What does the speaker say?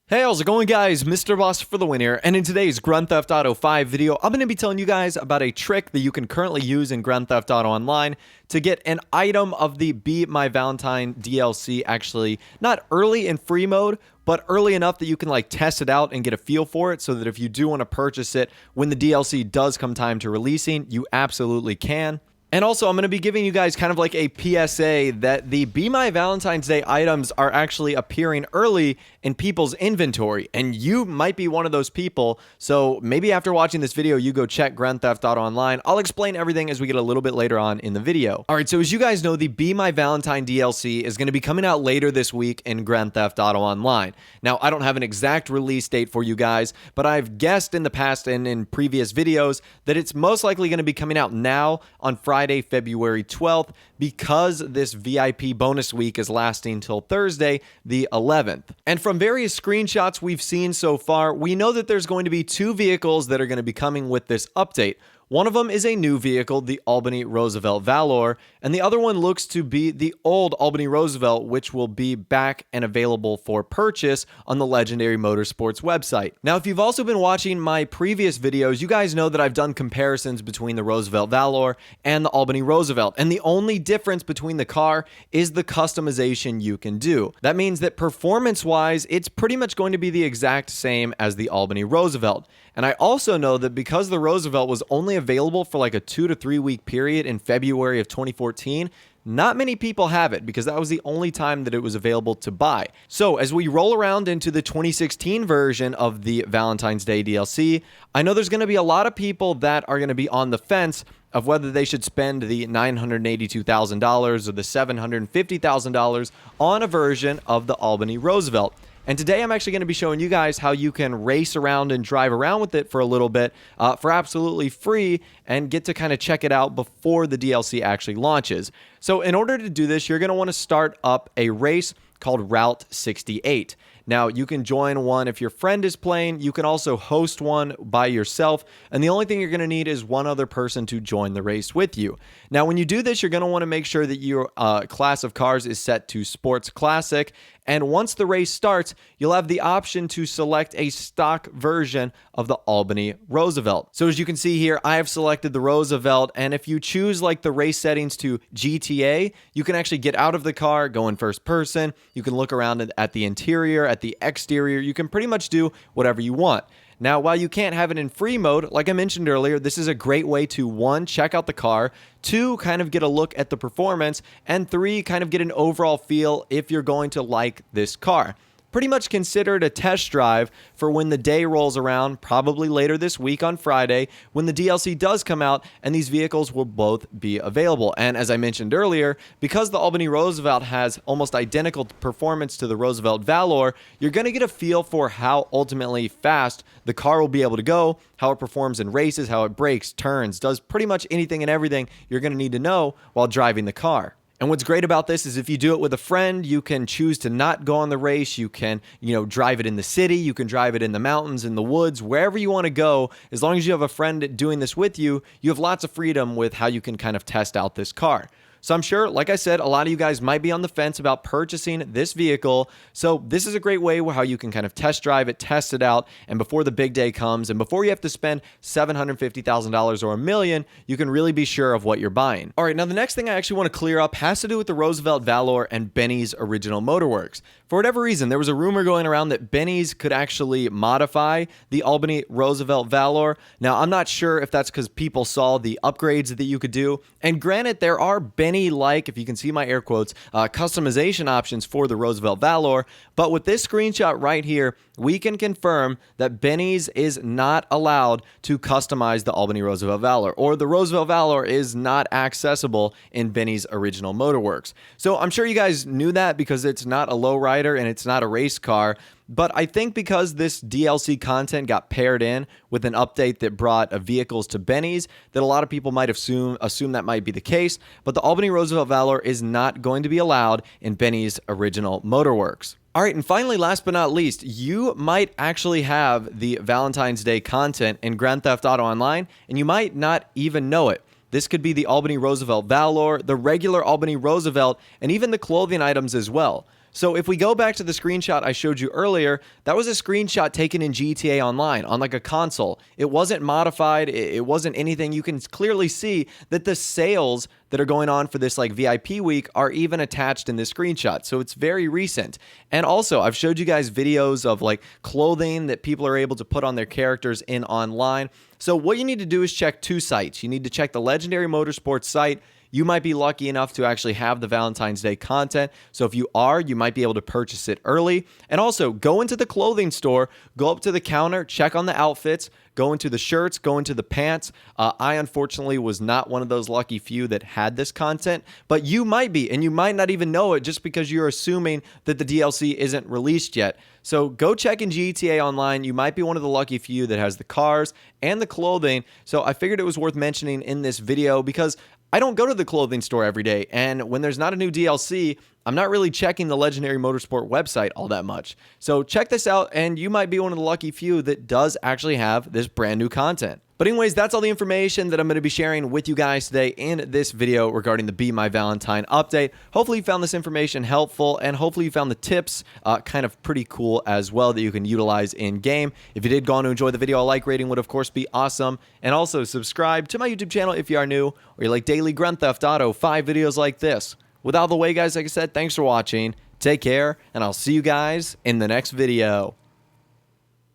Hey, how's it going, guys? Mr. Boss for the win here, and in today's Grand Theft Auto 5 video, I'm going to be telling you guys about a trick that you can currently use in Grand Theft Auto Online to get an item of the Be My Valentine DLC actually not early in free mode, but early enough that you can test it out and get a feel for it so that if you do want to purchase it when the DLC does come time to releasing, you absolutely can. And also, I'm going to be giving you guys kind of like a PSA that the Be My Valentine's Day items are actually appearing early in people's inventory, and you might be one of those people. So maybe after watching this video, you go check Grand Theft Auto Online. I'll explain everything as we get a little bit later on in the video. All right, so as you guys know, the Be My Valentine DLC is going to be coming out later this week in Grand Theft Auto Online. Now, I don't have an exact release date for you guys, but I've guessed in the past and in previous videos that it's most likely going to be coming out now on Friday, February 12th, because this VIP bonus week is lasting till Thursday, the 11th. And from various screenshots we've seen so far, we know that there's going to be two vehicles that are going to be coming with this update. One of them is a new vehicle, the Albany Roosevelt Valor, and the other one looks to be the old Albany Roosevelt, which will be back and available for purchase on the Legendary Motorsports website. Now, if you've also been watching my previous videos, you guys know that I've done comparisons between the Roosevelt Valor and the Albany Roosevelt, and the only difference between the car is the customization you can do. That means that performance-wise, it's pretty much going to be the exact same as the Albany Roosevelt. And I also know that because the Roosevelt was only available for like a 2 to 3 week period in February of 2014, not many people have it because that was the only time that it was available to buy. So as we roll around into the 2016 version of the Valentine's Day DLC, I know there's going to be a lot of people that are going to be on the fence of whether they should spend the $982,000 or the $750,000 on a version of the Albany Roosevelt. And today I'm actually going to be showing you guys how you can race around and drive around with it for a little bit for absolutely free and get to kind of check it out before the DLC actually launches. So in order to do this, you're going to want to start up a race called Route 68. Now, you can join one if your friend is playing. You can also host one by yourself. And the only thing you're going to need is one other person to join the race with you. Now, when you do this, you're going to want to make sure that your class of cars is set to Sports Classic. And once the race starts, you'll have the option to select a stock version of the Albany Roosevelt. So as you can see here, I have selected the Roosevelt. And if you choose like the race settings to GTA, you can actually get out of the car, go in first person. You can look around at the interior, at the exterior. You can pretty much do whatever you want. Now, while you can't have it in free mode, like I mentioned earlier, this is a great way to, 1, check out the car, 2, kind of get a look at the performance, and 3, kind of get an overall feel if you're going to like this car. Pretty much consider it a test drive for when the day rolls around, probably later this week on Friday, when the DLC does come out and these vehicles will both be available. And as I mentioned earlier, because the Albany Roosevelt has almost identical performance to the Roosevelt Valor, you're going to get a feel for how ultimately fast the car will be able to go, how it performs in races, how it brakes, turns, does pretty much anything and everything you're going to need to know while driving the car. And what's great about this is if you do it with a friend, you can choose to not go on the race. You can, drive it in the city. You can drive it in the mountains, in the woods, wherever you want to go. As long as you have a friend doing this with you, you have lots of freedom with how you can kind of test out this car. So I'm sure, like I said, a lot of you guys might be on the fence about purchasing this vehicle. So this is a great way how you can kind of test drive it, test it out, and before the big day comes, and before you have to spend $750,000 or $1 million, you can really be sure of what you're buying. All right, now the next thing I actually want to clear up has to do with the Roosevelt Valor and Benny's Original Motorworks. For whatever reason, there was a rumor going around that Benny's could actually modify the Albany Roosevelt Valor. Now, I'm not sure if that's because people saw the upgrades that you could do. And granted, there are Benny-like, if you can see my air quotes, customization options for the Roosevelt Valor. But with this screenshot right here, we can confirm that Benny's is not allowed to customize the Albany Roosevelt Valor, or the Roosevelt Valor is not accessible in Benny's Original Motorworks. So I'm sure you guys knew that because it's not a lowrider and it's not a race car. But I think because this DLC content got paired in with an update that brought vehicles to Benny's, that a lot of people might assume that might be the case. But the Albany Roosevelt Valor is not going to be allowed in Benny's Original Motorworks. All right, and finally, last but not least, you might actually have the Valentine's Day content in Grand Theft Auto Online, and you might not even know it. This could be the Albany Roosevelt Valor, the regular Albany Roosevelt, and even the clothing items as well. So if we go back to the screenshot I showed you earlier, that was a screenshot taken in GTA Online on like a console. It wasn't modified. It wasn't anything. You can clearly see that the sales that are going on for this like VIP week are even attached in this screenshot. So it's very recent. And also I've showed you guys videos of like clothing that people are able to put on their characters in online. So what you need to do is check two sites. You need to check the Legendary Motorsports site. You might be lucky enough to actually have the Valentine's Day content. So if you are, you might be able to purchase it early. And also go into the clothing store, go up to the counter, check on the outfits, go into the shirts, go into the pants. I unfortunately was not one of those lucky few that had this content, but you might be, and you might not even know it just because you're assuming that the DLC isn't released yet. So go check in GTA Online. You might be one of the lucky few that has the cars and the clothing. So I figured it was worth mentioning in this video because I don't go to the clothing store every day, and when there's not a new DLC, I'm not really checking the Legendary Motorsport website all that much. So check this out, and you might be one of the lucky few that does actually have this brand new content. But anyways, that's all the information that I'm going to be sharing with you guys today in this video regarding the Be My Valentine update. Hopefully you found this information helpful, and hopefully you found the tips kind of pretty cool as well that you can utilize in game. If you did go on to enjoy the video, a like rating would of course be awesome. And also subscribe to my YouTube channel if you are new, or you like daily Grand Theft Auto 5 videos like this. With all the way, guys, like I said, thanks for watching. Take care, and I'll see you guys in the next video.